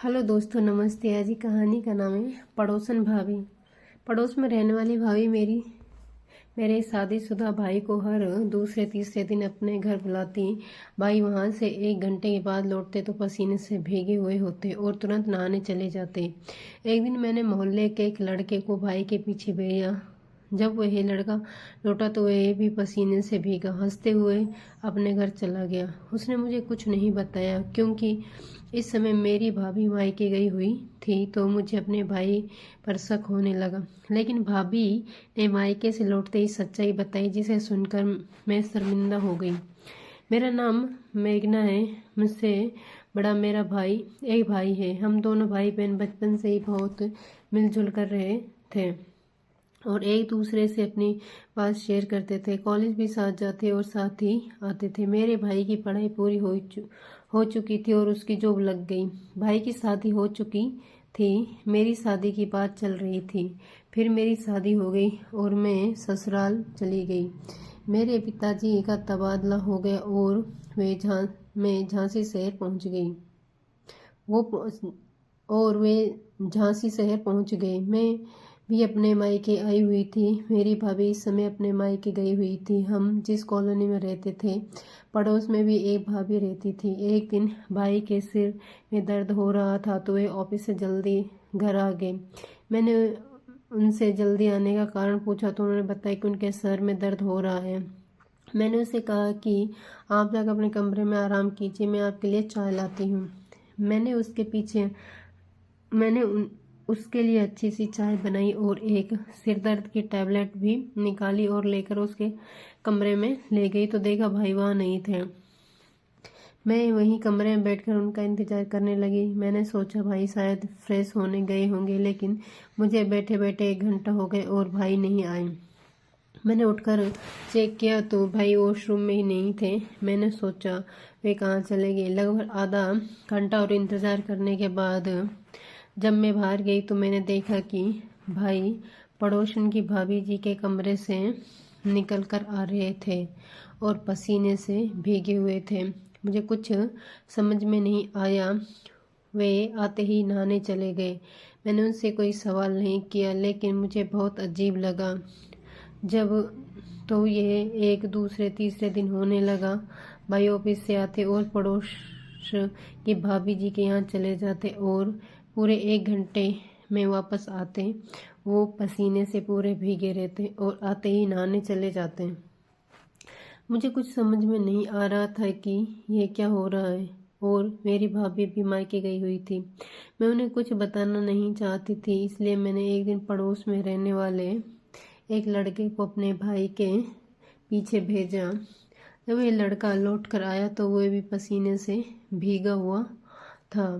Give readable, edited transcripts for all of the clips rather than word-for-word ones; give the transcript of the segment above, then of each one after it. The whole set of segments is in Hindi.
हेलो दोस्तों, नमस्ते। आज की कहानी का नाम है पड़ोसन भाभी। पड़ोस में रहने वाली भाभी मेरे शादीशुदा भाई को हर दूसरे तीसरे दिन अपने घर बुलाती। भाई वहां से 1 घंटे के बाद लौटते तो पसीने से भीगे हुए होते और तुरंत नहाने चले जाते। एक दिन मैंने मोहल्ले के एक लड़के को भाई के पीछे भेजा। जब वह लड़का लौटा तो वह भी पसीने से भीगा हंसते हुए अपने घर चला गया। उसने मुझे कुछ नहीं बताया क्योंकि इस समय मेरी भाभी मायके गई हुई थी, तो मुझे अपने भाई पर शक होने लगा। लेकिन भाभी ने मायके से लौटते ही सच्चाई बताई, जिसे सुनकर मैं शर्मिंदा हो गई। मेरा नाम मेघना है। मुझसे बड़ा मेरा भाई एक भाई है। हम दोनों भाई बहन बचपन से ही बहुत मिलजुल कर रहे थे और एक दूसरे से अपनी बात शेयर करते थे। कॉलेज भी साथ जाते और साथ ही आते थे। मेरे भाई की पढ़ाई पूरी हो चुकी थी और उसकी जॉब लग गई। भाई की शादी हो चुकी थी। मेरी शादी की बात चल रही थी। फिर मेरी शादी हो गई और मैं ससुराल चली गई। मेरे पिताजी का तबादला हो गया और मैं झांसी शहर पहुंच गई। वे झांसी शहर पहुंच गए। मैं भी अपने मायके आई हुई थी। मेरी भाभी इस समय अपने मायके गई हुई थी। हम जिस कॉलोनी में रहते थे, पड़ोस में भी एक भाभी रहती थी। एक दिन भाई के सिर में दर्द हो रहा था तो वे ऑफिस से जल्दी घर आ गए। मैंने उनसे जल्दी आने का कारण पूछा तो उन्होंने बताया कि उनके सर में दर्द हो रहा है। मैंने उसे कहा कि आप जाकर अपने कमरे में आराम कीजिए, मैं आपके लिए चाय लाती हूँ। मैंने उसके लिए अच्छी सी चाय बनाई और एक सिर दर्द की टैबलेट भी निकाली और लेकर उसके कमरे में ले गई तो देखा भाई वहाँ नहीं थे। मैं वहीं कमरे में बैठकर उनका इंतजार करने लगी। मैंने सोचा भाई शायद फ्रेश होने गए होंगे, लेकिन मुझे बैठे बैठे 1 घंटा हो गए और भाई नहीं आए। मैंने उठकर चेक किया तो भाई वॉशरूम में ही नहीं थे। मैंने सोचा वे कहाँ चले गए। लगभग आधा घंटा और इंतज़ार करने के बाद जब मैं बाहर गई तो मैंने देखा कि भाई पड़ोसन की भाभी जी के कमरे से निकल कर आ रहे थे और पसीने से भीगे हुए थे। मुझे कुछ समझ में नहीं आया। वे आते ही नहाने चले गए। मैंने उनसे कोई सवाल नहीं किया, लेकिन मुझे बहुत अजीब लगा। जब तो यह एक दूसरे तीसरे दिन होने लगा। भाई ऑफिस से आते और पड़ोस की भाभी जी के यहाँ चले जाते और पूरे 1 घंटे में वापस आते। वो पसीने से पूरे भीगे रहते और आते ही नहाने चले जाते। मुझे कुछ समझ में नहीं आ रहा था कि ये क्या हो रहा है और मेरी भाभी भी मायके गई हुई थी। मैं उन्हें कुछ बताना नहीं चाहती थी, इसलिए मैंने एक दिन पड़ोस में रहने वाले एक लड़के को अपने भाई के पीछे भेजा। जब ये लड़का लौट कर आया तो वह भी पसीने से भीगा हुआ था।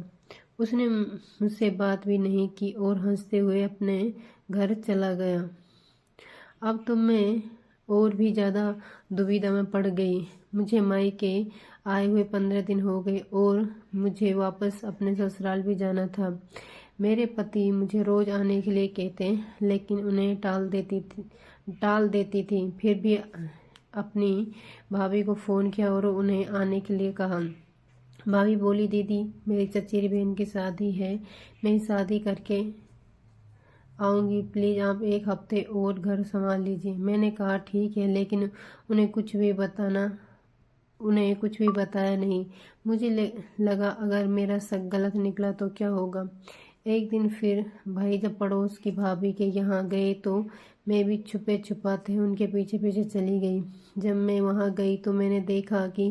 उसने मुझसे बात भी नहीं की और हंसते हुए अपने घर चला गया। अब तो मैं और भी ज़्यादा दुविधा में पड़ गई। मुझे मायके आए हुए 15 दिन हो गए और मुझे वापस अपने ससुराल भी जाना था। मेरे पति मुझे रोज़ आने के लिए कहते, लेकिन उन्हें टाल देती थी। फिर भी अपनी भाभी को फ़ोन किया और उन्हें आने के लिए कहा। भाभी बोली, दीदी मेरी चचेरी बहन की शादी है, मैं शादी करके आऊँगी, प्लीज़ आप 1 हफ्ते और घर संभाल लीजिए। मैंने कहा ठीक है, लेकिन उन्हें कुछ भी बताया नहीं। मुझे लगा अगर मेरा शक गलत निकला तो क्या होगा। एक दिन फिर भाई जब पड़ोस की भाभी के यहाँ गए तो मैं भी छुपे छुपाते उनके पीछे पीछे चली गई। जब मैं वहाँ गई तो मैंने देखा कि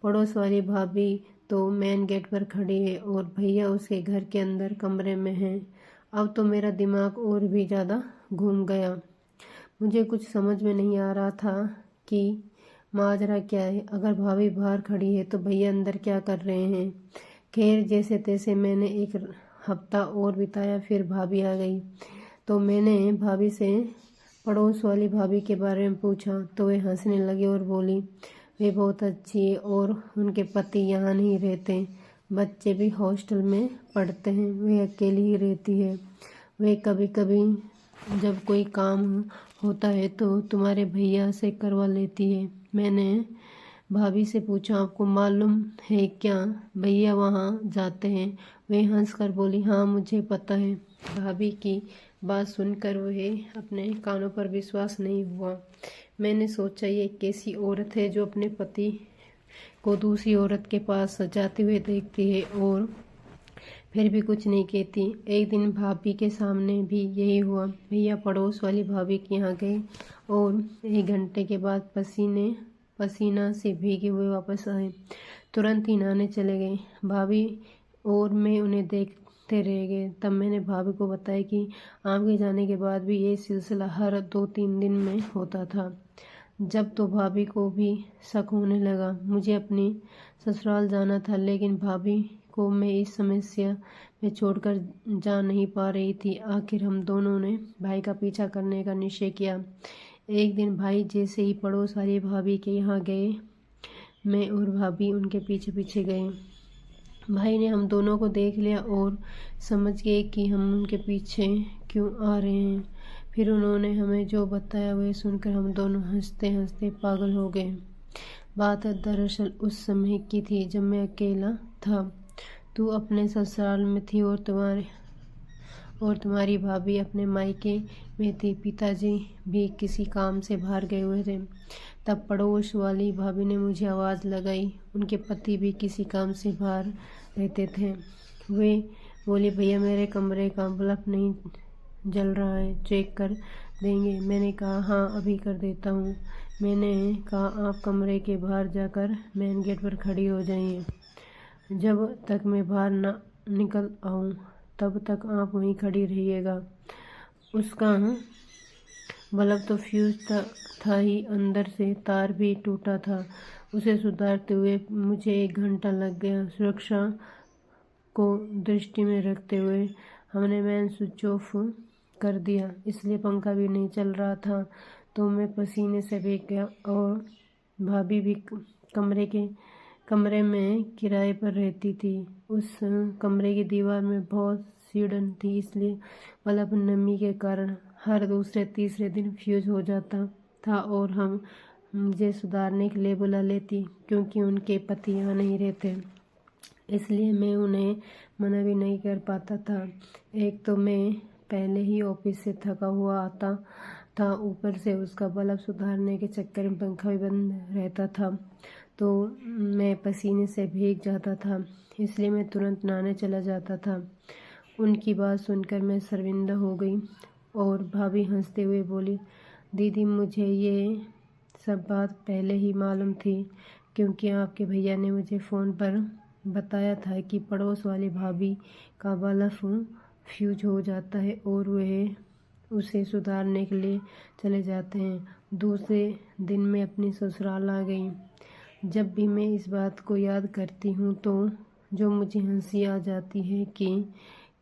पड़ोस वाली भाभी तो मेन गेट पर खड़ी है और भैया उसके घर के अंदर कमरे में हैं। अब तो मेरा दिमाग और भी ज़्यादा घूम गया। मुझे कुछ समझ में नहीं आ रहा था कि माजरा क्या है। अगर भाभी बाहर खड़ी है तो भैया अंदर क्या कर रहे हैं। खैर, जैसे तैसे मैंने 1 हफ्ता और बिताया। फिर भाभी आ गई तो मैंने भाभी से पड़ोस वाली भाभी के बारे में पूछा तो वे हंसने लगे और बोली, वे बहुत अच्छी है और उनके पति यहाँ नहीं रहते, बच्चे भी हॉस्टल में पढ़ते हैं, वे अकेली ही रहती है। वे कभी कभी जब कोई काम होता है तो तुम्हारे भैया से करवा लेती है। मैंने भाभी से पूछा, आपको मालूम है क्या भैया वहाँ जाते हैं? वे हंसकर बोली, हाँ मुझे पता है। भाभी की बात सुनकर वह अपने कानों पर विश्वास नहीं हुआ। मैंने सोचा, ये कैसी औरत है जो अपने पति को दूसरी औरत के पास जाते हुए देखती है और फिर भी कुछ नहीं कहती। एक दिन भाभी के सामने भी यही हुआ। भैया पड़ोस वाली भाभी के यहाँ गए और 1 घंटे के बाद पसीना से भीगे हुए वापस आए। तुरंत ही नहाने चले गए। भाभी और मैं उन्हें देखते रह गए। तब मैंने भाभी को बताया कि आपके जाने के बाद भी ये सिलसिला हर 2-3 दिन में होता था। जब तो भाभी को भी शक होने लगा। मुझे अपनी ससुराल जाना था, लेकिन भाभी को मैं इस समस्या में छोड़कर जा नहीं पा रही थी। आखिर हम दोनों ने भाई का पीछा करने का निश्चय किया। एक दिन भाई जैसे ही पड़ोस वाली भाभी के यहाँ गए, मैं और भाभी उनके पीछे पीछे गए। भाई ने हम दोनों को देख लिया और समझ गए कि हम उनके पीछे क्यों आ रहे हैं। फिर उन्होंने हमें जो बताया वह सुनकर हम दोनों हंसते हंसते पागल हो गए। बात दरअसल उस समय की थी जब मैं अकेला था। तू अपने ससुराल में थी और तुम्हारी भाभी अपने मायके में थी। पिताजी भी किसी काम से बाहर गए हुए थे। तब पड़ोस वाली भाभी ने मुझे आवाज़ लगाई। उनके पति भी किसी काम से बाहर रहते थे। वे बोले, भैया मेरे कमरे का बल्ब नहीं जल रहा है, चेक कर देंगे? मैंने कहा, हाँ अभी कर देता हूँ। मैंने कहा, आप कमरे के बाहर जाकर मेन गेट पर खड़ी हो जाइए। जब तक मैं बाहर ना निकल आऊँ तब तक आप वहीं खड़ी रहिएगा। उसका बल्ब तो फ्यूज था ही, अंदर से तार भी टूटा था। उसे सुधारते हुए मुझे 1 घंटा लग गया। सुरक्षा को दृष्टि में रखते हुए हमने मेन स्विच ऑफ कर दिया, इसलिए पंखा भी नहीं चल रहा था। तो मैं पसीने से भीग गया और भाभी भी कमरे में किराए पर रहती थी। उस कमरे की दीवार में बहुत सीढ़न थी, इसलिए बल्ब नमी के कारण हर दूसरे तीसरे दिन फ्यूज हो जाता था और हम मुझे सुधारने के लिए बुला लेती, क्योंकि उनके पति यहाँ नहीं रहते, इसलिए मैं उन्हें मना भी नहीं कर पाता था। एक तो मैं पहले ही ऑफिस से थका हुआ आता था, ऊपर से उसका बल्ब सुधारने के चक्कर में पंखा भी बंद रहता था, तो मैं पसीने से भीग जाता था, इसलिए मैं तुरंत नहाने चला जाता था। उनकी बात सुनकर मैं शर्मिंदा हो गई और भाभी हंसते हुए बोली, दीदी मुझे ये सब बात पहले ही मालूम थी, क्योंकि आपके भैया ने मुझे फ़ोन पर बताया था कि पड़ोस वाली भाभी का बल्ब फ्यूज हो जाता है और वह उसे सुधारने के लिए चले जाते हैं। दूसरे दिन मैं अपनी ससुराल आ गई। जब भी मैं इस बात को याद करती हूँ तो जो मुझे हंसी आ जाती है कि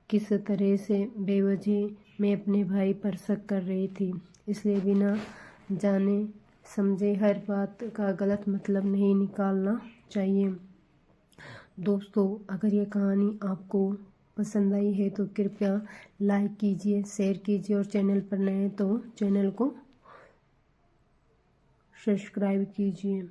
किस तरह से बेवजह मैं अपने भाई पर शक कर रही थी। इसलिए बिना जाने समझे हर बात का गलत मतलब नहीं निकालना चाहिए। दोस्तों, अगर ये कहानी आपको पसंद आई है तो कृपया लाइक कीजिए, शेयर कीजिए और चैनल पर नए हैं तो चैनल को सब्सक्राइब कीजिए।